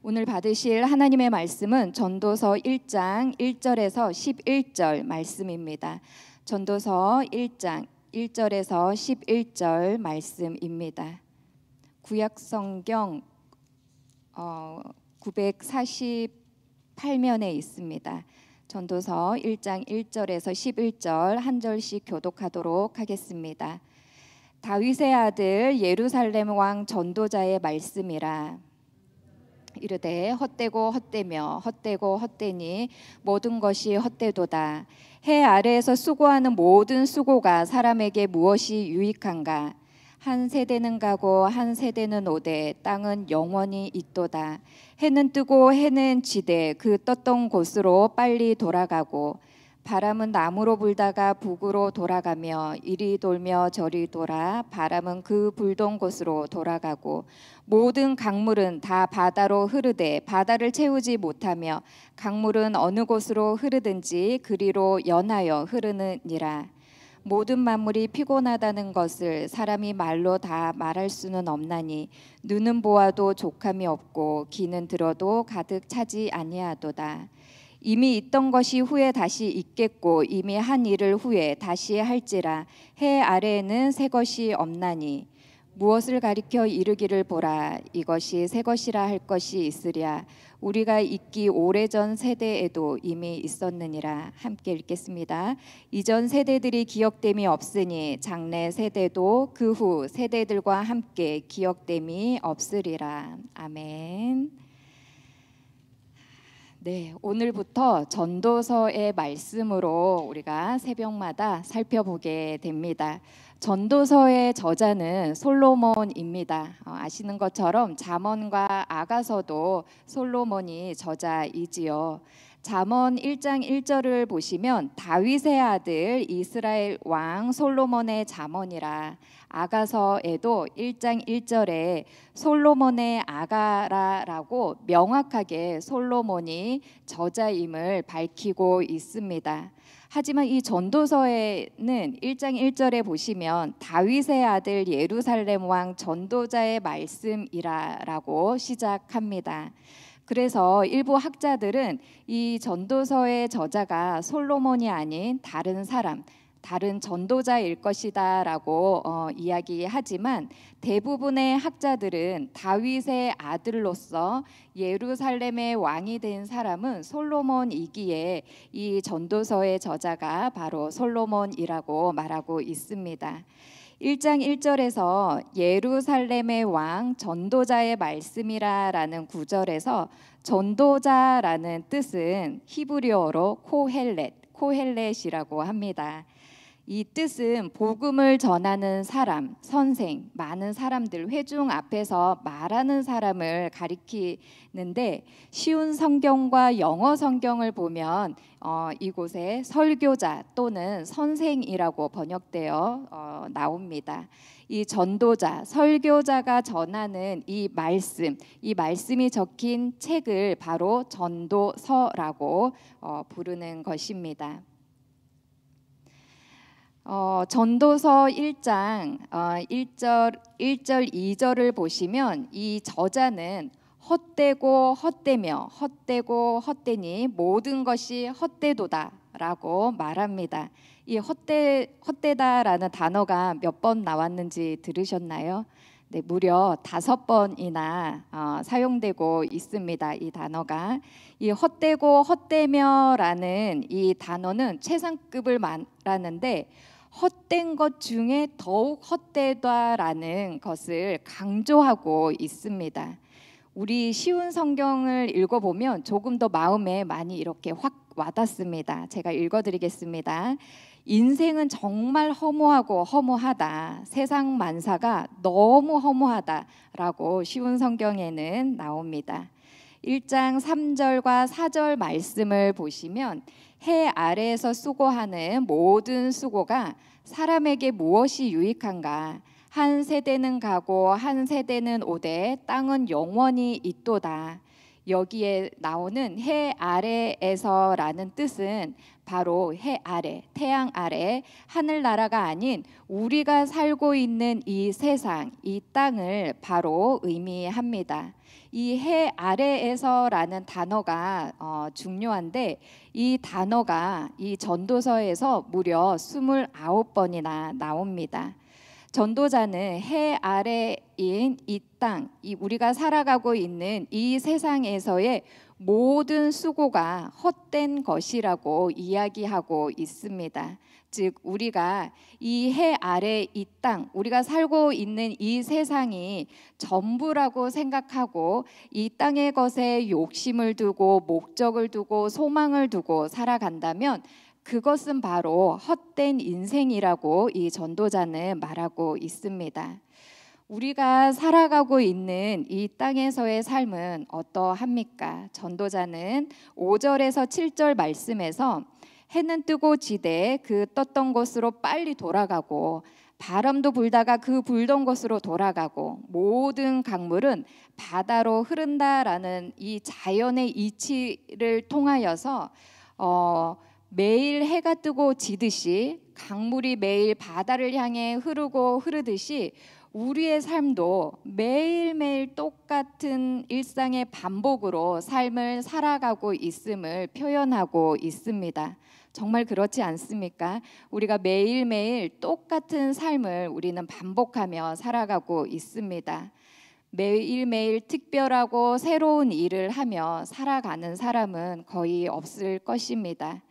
오늘 받으실 하나님의 말씀은 전도서 1장 1절에서 11절 말씀입니다. 전도서 1장 1절에서 11절 말씀입니다. 구약성경 948면에 있습니다. 전도서 1장 1절에서 11절 한 절씩 교독하도록 하겠습니다. 다윗의 아들 예루살렘 왕 전도자의 말씀이라. 이르되 헛되고 헛되며 헛되고 헛되니 모든 것이 헛되도다. 해 아래에서 수고하는 모든 수고가 사람에게 무엇이 유익한가? 한 세대는 가고 한 세대는 오되 땅은 영원히 있도다. 해는 뜨고 해는 지되 그 떴던 곳으로 빨리 돌아가고 바람은 남으로 불다가 북으로 돌아가며 이리 돌며 저리 돌아 바람은 그 불던 곳으로 돌아가고 모든 강물은 다 바다로 흐르되 바다를 채우지 못하며 강물은 어느 곳으로 흐르든지 그리로 연하여 흐르느니라. 모든 만물이 피곤하다는 것을 사람이 말로 다 말할 수는 없나니 눈은 보아도 족함이 없고 귀는 들어도 가득 차지 아니하도다. 이미 있던 것이 후에 다시 있겠고 이미 한 일을 후에 다시 할지라. 해 아래에는 새 것이 없나니 무엇을 가리켜 이르기를 보라. 이것이 새 것이라 할 것이 있으랴. 우리가 있기 오래전 세대에도 이미 있었느니라. 함께 읽겠습니다. 이전 세대들이 기억됨이 없으니 장래 세대도 그 후 세대들과 함께 기억됨이 없으리라. 아멘. 네, 오늘부터 전도서의 말씀으로 우리가 새벽마다 살펴보게 됩니다. 전도서의 저자는 솔로몬입니다. 아시는 것처럼 잠언과 아가서도 솔로몬이 저자이지요. 잠언 1장 1절을 보시면 다윗의 아들 이스라엘 왕 솔로몬의 잠언이라. 아가서에도 1장 1절에 솔로몬의 아가라라고 명확하게 솔로몬이 저자임을 밝히고 있습니다. 하지만 이 전도서에는 1장 1절에 보시면 다윗의 아들 예루살렘 왕 전도자의 말씀이라고 시작합니다. 그래서 일부 학자들은 이 전도서의 저자가 솔로몬이 아닌 다른 사람, 다른 전도자일 것이다 라고 이야기하지만 대부분의 학자들은 다윗의 아들로서 예루살렘의 왕이 된 사람은 솔로몬이기에 이 전도서의 저자가 바로 솔로몬이라고 말하고 있습니다. 1장 1절에서 예루살렘의 왕 전도자의 말씀이라라는 구절에서 전도자라는 뜻은 히브리어로 코헬렛이라고 합니다. 이 뜻은 복음을 전하는 사람, 선생, 많은 사람들, 회중 앞에서 말하는 사람을 가리키는데 쉬운 성경과 영어 성경을 보면 이곳에 설교자 또는 선생이라고 번역되어 나옵니다. 이 전도자, 설교자가 전하는 이 말씀이 적힌 책을 바로 전도서라고 부르는 것입니다. 전도서 1장 1절 2절을 보시면 이 저자는 헛되고 헛되며 헛되고 헛되니 모든 것이 헛되도다 라고 말합니다. 이 헛되다라는 단어가 몇 번 나왔는지 들으셨나요? 네, 무려 5번이나 사용되고 있습니다. 이 단어가 이 헛되고 헛되며라는 이 단어는 최상급을 말하는데 헛된 것 중에 더욱 헛되다라는 것을 강조하고 있습니다. 우리 쉬운 성경을 읽어보면 조금 더 마음에 많이 이렇게 확 와닿습니다. 제가 읽어드리겠습니다. 인생은 정말 허무하고 허무하다. 세상 만사가 너무 허무하다라고 쉬운 성경에는 나옵니다. 1장 3절과 4절 말씀을 보시면 해 아래에서 수고하는 모든 수고가 사람에게 무엇이 유익한가? 한 세대는 가고 한 세대는 오되 땅은 영원히 있도다. 여기에 나오는 해 아래에서라는 뜻은 바로 해 아래, 태양 아래 하늘나라가 아닌 우리가 살고 있는 이 세상, 이 땅을 바로 의미합니다. 이 해 아래에서라는 단어가 중요한데 이 단어가 이 전도서에서 무려 29번이나 나옵니다. 전도자는 해 아래인 이 땅, 이 우리가 살아가고 있는 이 세상에서의 모든 수고가 헛된 것이라고 이야기하고 있습니다. 즉 우리가 이 해 아래 이 땅, 우리가 살고 있는 이 세상이 전부라고 생각하고 이 땅의 것에 욕심을 두고 목적을 두고 소망을 두고 살아간다면 그것은 바로 헛된 인생이라고 이 전도자는 말하고 있습니다. 우리가 살아가고 있는 이 땅에서의 삶은 어떠합니까? 전도자는 5절에서 7절 말씀에서 해는 뜨고 지되 그 떴던 곳으로 빨리 돌아가고 바람도 불다가 그 불던 곳으로 돌아가고 모든 강물은 바다로 흐른다라는 이 자연의 이치를 통하여서 매일 해가 뜨고 지듯이 강물이 매일 바다를 향해 흐르고 흐르듯이 우리의 삶도 매일매일 똑같은 일상의 반복으로 삶을 살아가고 있음을 표현하고 있습니다. 정말 그렇지 않습니까? 우리가 매일매일 똑같은 삶을 우리는 반복하며 살아가고 있습니다. 매일매일 특별하고 새로운 일을 하며 살아가는 사람은 거의 없을 것입니다.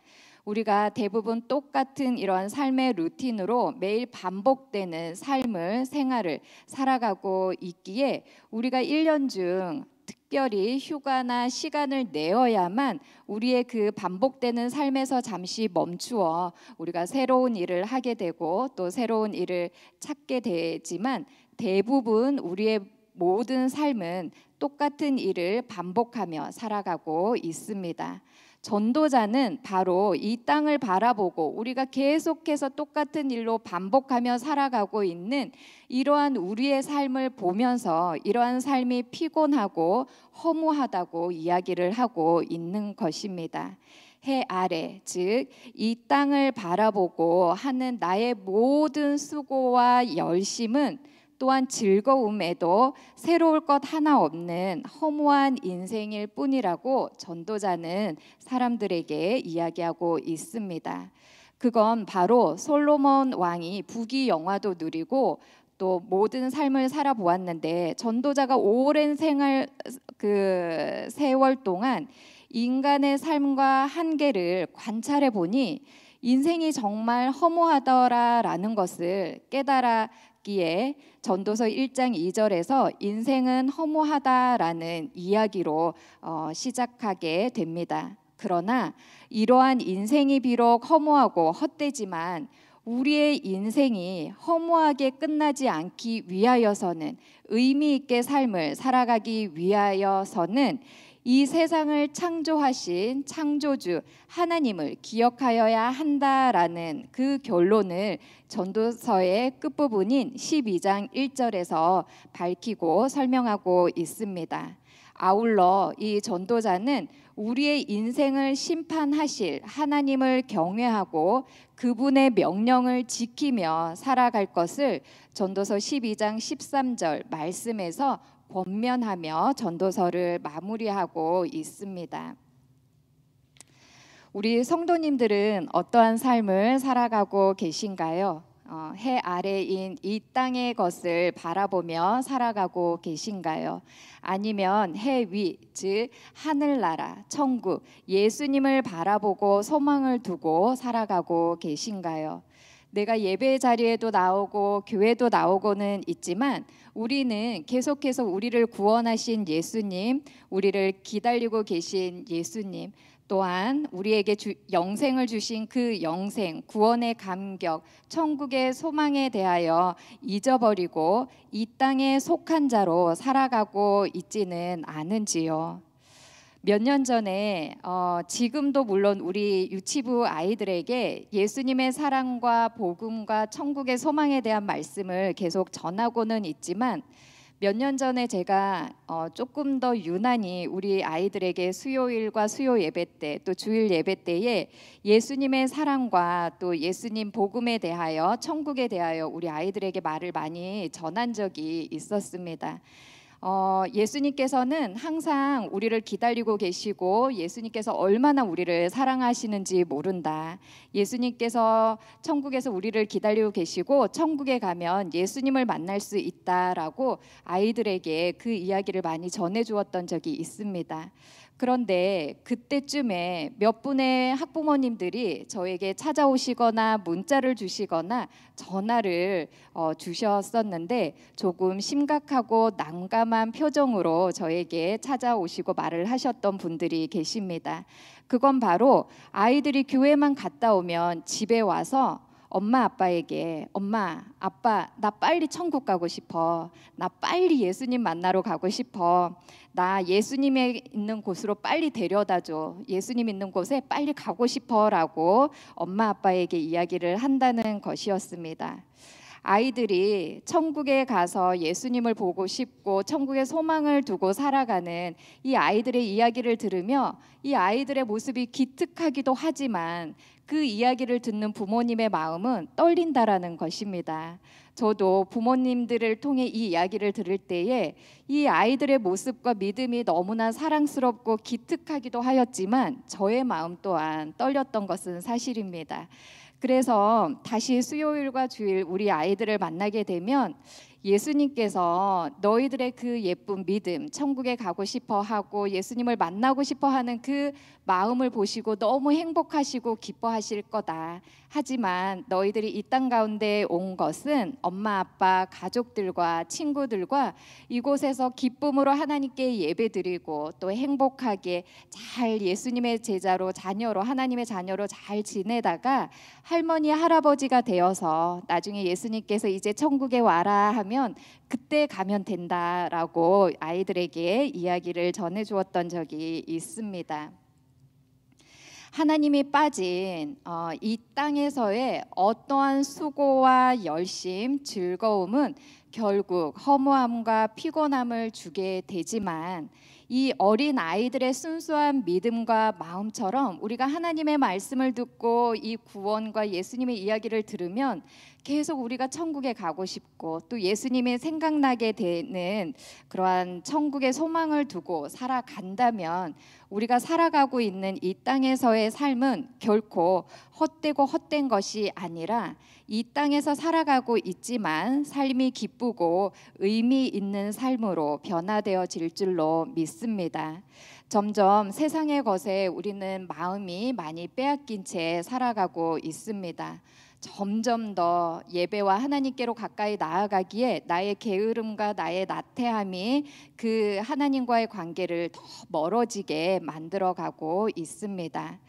우리가 대부분 똑같은 이런 삶의 루틴으로 매일 반복되는 생활을 살아가고 있기에 우리가 1년 중 특별히 휴가나 시간을 내어야만 우리의 그 반복되는 삶에서 잠시 멈추어 우리가 새로운 일을 하게 되고 또 새로운 일을 찾게 되지만 대부분 우리의 모든 삶은 똑같은 일을 반복하며 살아가고 있습니다. 전도자는 바로 이 땅을 바라보고 우리가 계속해서 똑같은 일로 반복하며 살아가고 있는 이러한 우리의 삶을 보면서 이러한 삶이 피곤하고 허무하다고 이야기를 하고 있는 것입니다. 해 아래, 즉 이 땅을 바라보고 하는 나의 모든 수고와 열심은 또한 즐거움에도 새로울 것 하나 없는 허무한 인생일 뿐이라고 전도자는 사람들에게 이야기하고 있습니다. 그건 바로 솔로몬 왕이 부귀영화도 누리고 또 모든 삶을 살아보았는데 전도자가 오랜 세월 동안 인간의 삶과 한계를 관찰해 보니 인생이 정말 허무하더라라는 것을 깨달았기에 전도서 1장 2절에서 인생은 허무하다라는 이야기로 시작하게 됩니다. 그러나 이러한 인생이 비록 허무하고 헛되지만 우리의 인생이 허무하게 끝나지 않기 위하여서는 의미 있게 삶을 살아가기 위하여서는 이 세상을 창조하신 창조주 하나님을 기억하여야 한다라는 그 결론을 전도서의 끝부분인 12장 1절에서 밝히고 설명하고 있습니다. 아울러 이 전도자는 우리의 인생을 심판하실 하나님을 경외하고 그분의 명령을 지키며 살아갈 것을 전도서 12장 13절 말씀에서 권면하며 전도서를 마무리하고 있습니다. 우리 성도님들은 어떠한 삶을 살아가고 계신가요? 해 아래인 이 땅의 것을 바라보며 살아가고 계신가요? 아니면 해 위, 즉 하늘나라, 천국, 예수님을 바라보고 소망을 두고 살아가고 계신가요? 내가 예배 자리에도 나오고 교회도 나오고는 있지만 우리는 계속해서 우리를 구원하신 예수님, 우리를 기다리고 계신 예수님, 또한 우리에게 영생을 주신 그 영생, 구원의 감격, 천국의 소망에 대하여 잊어버리고 이 땅에 속한 자로 살아가고 있지는 않은지요. 몇 년 전에 지금도 물론 우리 유치부 아이들에게 예수님의 사랑과 복음과 천국의 소망에 대한 말씀을 계속 전하고는 있지만 몇 년 전에 제가 조금 더 유난히 우리 아이들에게 수요일과 수요 예배 때 또 주일 예배 때에 예수님의 사랑과 또 예수님 복음에 대하여 천국에 대하여 우리 아이들에게 말을 많이 전한 적이 있었습니다. 예수님께서는 항상 우리를 기다리고 계시고 예수님께서 얼마나 우리를 사랑하시는지 모른다. 예수님께서 천국에서 우리를 기다리고 계시고 천국에 가면 예수님을 만날 수 있다라고 아이들에게 그 이야기를 많이 전해 주었던 적이 있습니다. 그런데 그때쯤에 몇 분의 학부모님들이 저에게 찾아오시거나 문자를 주시거나 전화를 주셨었는데 조금 심각하고 난감한 표정으로 저에게 찾아오시고 말을 하셨던 분들이 계십니다. 그건 바로 아이들이 교회만 갔다 오면 집에 와서 엄마 아빠에게 엄마 아빠 나 빨리 천국 가고 싶어. 나 빨리 예수님 만나러 가고 싶어. 나 예수님의 있는 곳으로 빨리 데려다 줘. 예수님 있는 곳에 빨리 가고 싶어라고 엄마 아빠에게 이야기를 한다는 것이었습니다. 아이들이 천국에 가서 예수님을 보고 싶고 천국의 소망을 두고 살아가는 이 아이들의 이야기를 들으며 이 아이들의 모습이 기특하기도 하지만 그 이야기를 듣는 부모님의 마음은 떨린다라는 것입니다. 저도 부모님들을 통해 이 이야기를 들을 때에 이 아이들의 모습과 믿음이 너무나 사랑스럽고 기특하기도 하였지만 저의 마음 또한 떨렸던 것은 사실입니다. 그래서 다시 수요일과 주일 우리 아이들을 만나게 되면 예수님께서 너희들의 그 예쁜 믿음, 천국에 가고 싶어 하고 예수님을 만나고 싶어 하는 그 마음을 보시고 너무 행복하시고 기뻐하실 거다. 하지만 너희들이 이 땅 가운데 온 것은 엄마, 아빠, 가족들과 친구들과 이곳에서 기쁨으로 하나님께 예배드리고 또 행복하게 잘 예수님의 제자로 자녀로 하나님의 자녀로 잘 지내다가 할머니, 할아버지가 되어서 나중에 예수님께서 이제 천국에 와라 하면 그때 가면 된다라고 아이들에게 이야기를 전해 주었던 적이 있습니다. 하나님이 빠진 이 땅에서의 어떠한 수고와 열심, 즐거움은 결국 허무함과 피곤함을 주게 되지만 이 어린 아이들의 순수한 믿음과 마음처럼 우리가 하나님의 말씀을 듣고 이 구원과 예수님의 이야기를 들으면 계속 우리가 천국에 가고 싶고 또 예수님이 생각나게 되는 그러한 천국의 소망을 두고 살아간다면 우리가 살아가고 있는 이 땅에서의 삶은 결코 헛되고 헛된 것이 아니라 이 땅에서 살아가고 있지만 삶이 기쁘고 의미 있는 삶으로 변화되어질 줄로 믿습니다. 점점 세상의 것에 우리는 마음이 많이 빼앗긴 채 살아가고 있습니다. 점점 더 예배와 하나님께로 가까이 나아가기에 나의 게으름과 나의 나태함이 그 하나님과의 관계를 더 멀어지게 만들어가고 있습니다.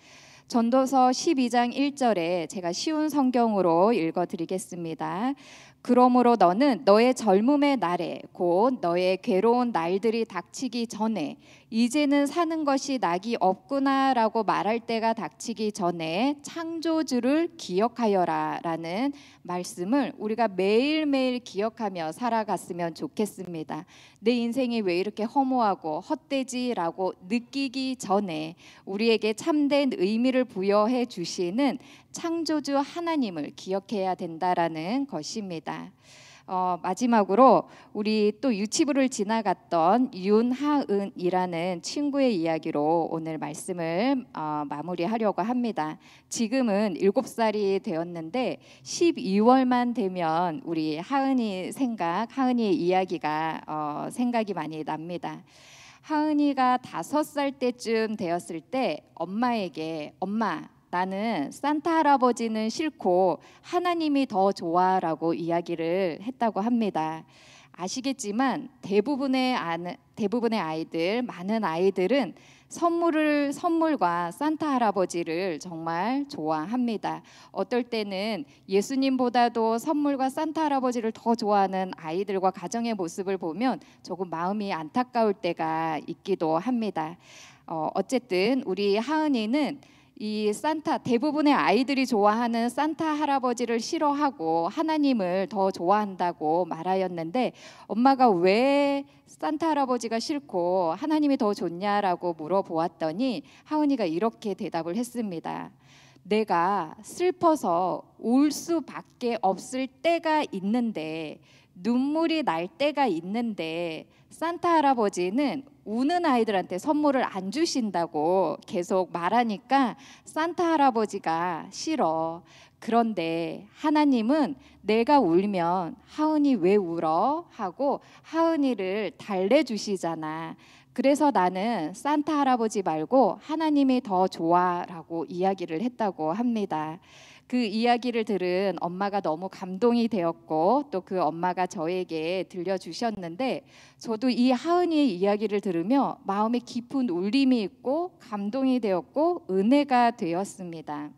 전도서 12장 1절에 제가 쉬운 성경으로 읽어드리겠습니다. 그러므로 너는 너의 젊음의 날에 곧 너의 괴로운 날들이 닥치기 전에 이제는 사는 것이 낙이 없구나라고 말할 때가 닥치기 전에 창조주를 기억하여라 라는 말씀을 우리가 매일매일 기억하며 살아갔으면 좋겠습니다. 내 인생이 왜 이렇게 허무하고 헛되지라고 느끼기 전에 우리에게 참된 의미를 부여해 주시는 창조주 하나님을 기억해야 된다라는 것입니다. 마지막으로 우리 또 유치부를 지나갔던 윤하은이라는 친구의 이야기로 오늘 말씀을 마무리하려고 합니다. 지금은 7살이 되었는데 12월만 되면 우리 하은이의 이야기가 생각이 많이 납니다. 하은이가 5살 때쯤 되었을 때 엄마에게 엄마 나는 산타 할아버지는 싫고 하나님이 더 좋아라고 이야기를 했다고 합니다. 아시겠지만 대부분의 아이들, 많은 아이들은 선물과 산타 할아버지를 정말 좋아합니다. 어떨 때는 예수님보다도 선물과 산타 할아버지를 더 좋아하는 아이들과 가정의 모습을 보면 조금 마음이 안타까울 때가 있기도 합니다. 어쨌든 우리 하은이는 이 산타, 대부분의 아이들이 좋아하는 산타 할아버지를 싫어하고 하나님을 더 좋아한다고 말하였는데, 엄마가 왜 산타 할아버지가 싫고 하나님이 더 좋냐라고 물어보았더니 하은이가 이렇게 대답을 했습니다. 내가 슬퍼서 울 수밖에 없을 때가 있는데, 눈물이 날 때가 있는데 산타 할아버지는 우는 아이들한테 선물을 안 주신다고 계속 말하니까 산타 할아버지가 싫어. 그런데 하나님은 내가 울면 하은이 왜 울어? 하고 하은이를 달래주시잖아. 그래서 나는 산타 할아버지 말고 하나님이 더 좋아라고 이야기를 했다고 합니다. 그 이야기를 들은 엄마가 너무 감동이 되었고, 또 그 엄마가 저에게 들려주셨는데, 저도 이 하은이의 이야기를 들으며 마음에 깊은 울림이 있고 감동이 되었고 은혜가 되었습니다.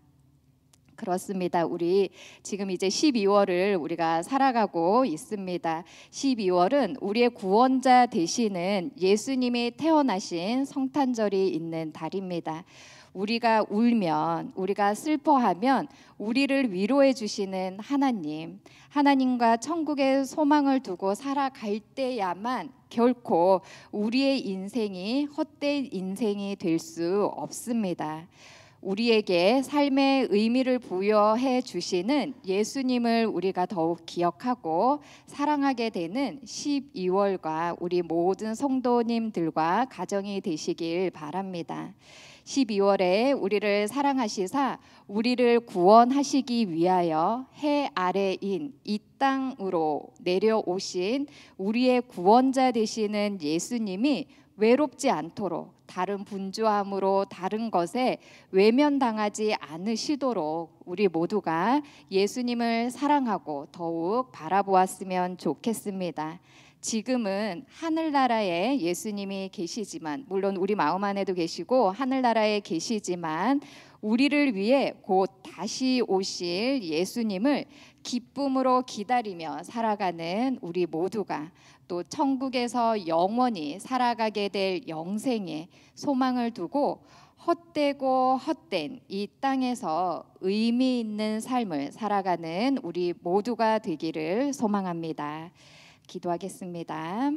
그렇습니다. 우리 지금 이제 12월을 우리가 살아가고 있습니다. 12월은 우리의 구원자 되시는 예수님이 태어나신 성탄절이 있는 달입니다. 우리가 울면, 우리가 슬퍼하면 우리를 위로해 주시는 하나님, 하나님과 천국의 소망을 두고 살아갈 때야만 결코 우리의 인생이 헛된 인생이 될 수 없습니다. 우리에게 삶의 의미를 부여해 주시는 예수님을 우리가 더욱 기억하고 사랑하게 되는 12월과 우리 모든 성도님들과 가정이 되시길 바랍니다. 12월에 우리를 사랑하시사 우리를 구원하시기 위하여 해 아래인 이 땅으로 내려오신 우리의 구원자 되시는 예수님이 외롭지 않도록, 다른 분주함으로 다른 것에 외면당하지 않으시도록 우리 모두가 예수님을 사랑하고 더욱 바라보았으면 좋겠습니다. 지금은 하늘나라에 예수님이 계시지만, 물론 우리 마음 안에도 계시고 하늘나라에 계시지만, 우리를 위해 곧 다시 오실 예수님을 기쁨으로 기다리며 살아가는 우리 모두가 또 천국에서 영원히 살아가게 될 영생에 소망을 두고 헛되고 헛된 이 땅에서 의미 있는 삶을 살아가는 우리 모두가 되기를 소망합니다. 기도하겠습니다.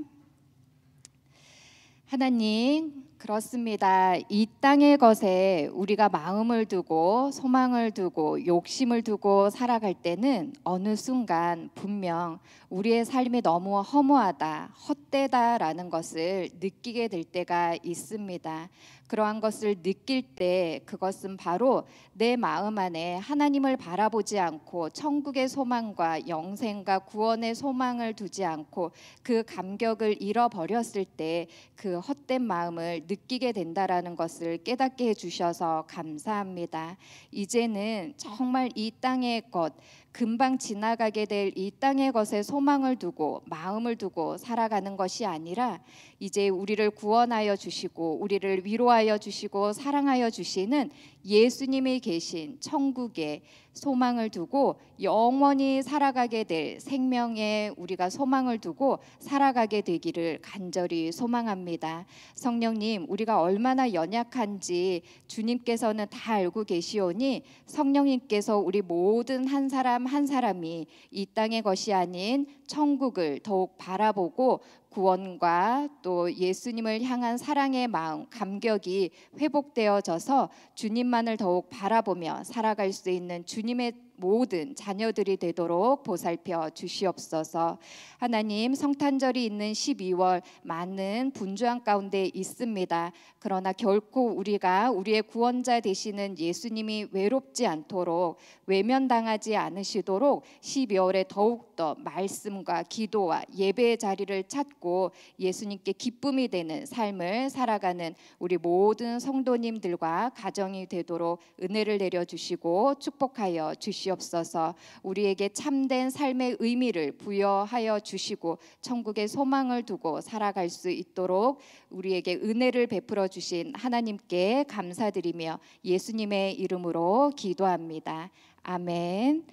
하나님, 그렇습니다. 이 땅의 것에 우리가 마음을 두고 소망을 두고 욕심을 두고 살아갈 때는 어느 순간 분명 우리의 삶이 너무 허무하다, 헛되다라는 것을 느끼게 될 때가 있습니다. 그러한 것을 느낄 때 그것은 바로 내 마음 안에 하나님을 바라보지 않고 천국의 소망과 영생과 구원의 소망을 두지 않고 그 감격을 잃어버렸을 때 그 헛된 마음을 느끼게 된다라는 것을 깨닫게 해주셔서 감사합니다. 이제는 정말 이 땅의 것, 금방 지나가게 될 이 땅의 것에 소망을 두고 마음을 두고 살아가는 것이 아니라 이제 우리를 구원하여 주시고 우리를 위로하여 주시고 사랑하여 주시는 예수님이 계신 천국에 소망을 두고 영원히 살아가게 될 생명에 우리가 소망을 두고 살아가게 되기를 간절히 소망합니다. 성령님, 우리가 얼마나 연약한지 주님께서는 다 알고 계시오니 성령님께서 우리 모든 한 사람 한 사람이 이 땅의 것이 아닌 천국을 더욱 바라보고 구원과 또 예수님을 향한 사랑의 마음, 감격이 회복되어져서 주님만을 더욱 바라보며 살아갈 수 있는 주님의 모든 자녀들이 되도록 보살펴 주시옵소서. 하나님, 성탄절이 있는 12월 많은 분주한 가운데 있습니다. 그러나 결코 우리가 우리의 구원자 되시는 예수님이 외롭지 않도록 외면당하지 않으시도록 12월에 더욱더 말씀과 기도와 예배의 자리를 찾고 예수님께 기쁨이 되는 삶을 살아가는 우리 모든 성도님들과 가정이 되도록 은혜를 내려주시고 축복하여 주시옵소서. 우리에게 참된 삶의 의미를 부여하여 주시고 천국의 소망을 두고 살아갈 수 있도록 우리에게 은혜를 베풀어 주신 하나님께 감사드리며 예수님의 이름으로 기도합니다. 아멘.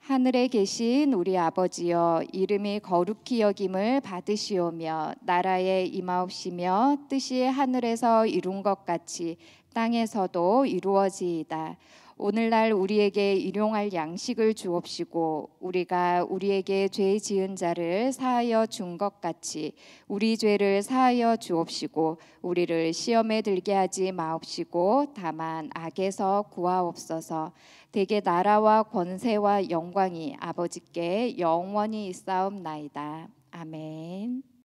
하늘에 계신 우리 아버지여, 이름이 거룩히 여김을 받으시오며 나라에 임하옵시며 뜻이 하늘에서 이룬 것 같이 땅에서도 이루어지이다. 오늘날 우리에게 일용할 양식을 주옵시고 우리가 우리에게 죄 지은 자를 사하여 준 것 같이 우리 죄를 사하여 주옵시고 우리를 시험에 들게 하지 마옵시고 다만 악에서 구하옵소서. 대개 나라와 권세와 영광이 아버지께 영원히 있사옵나이다. 아멘.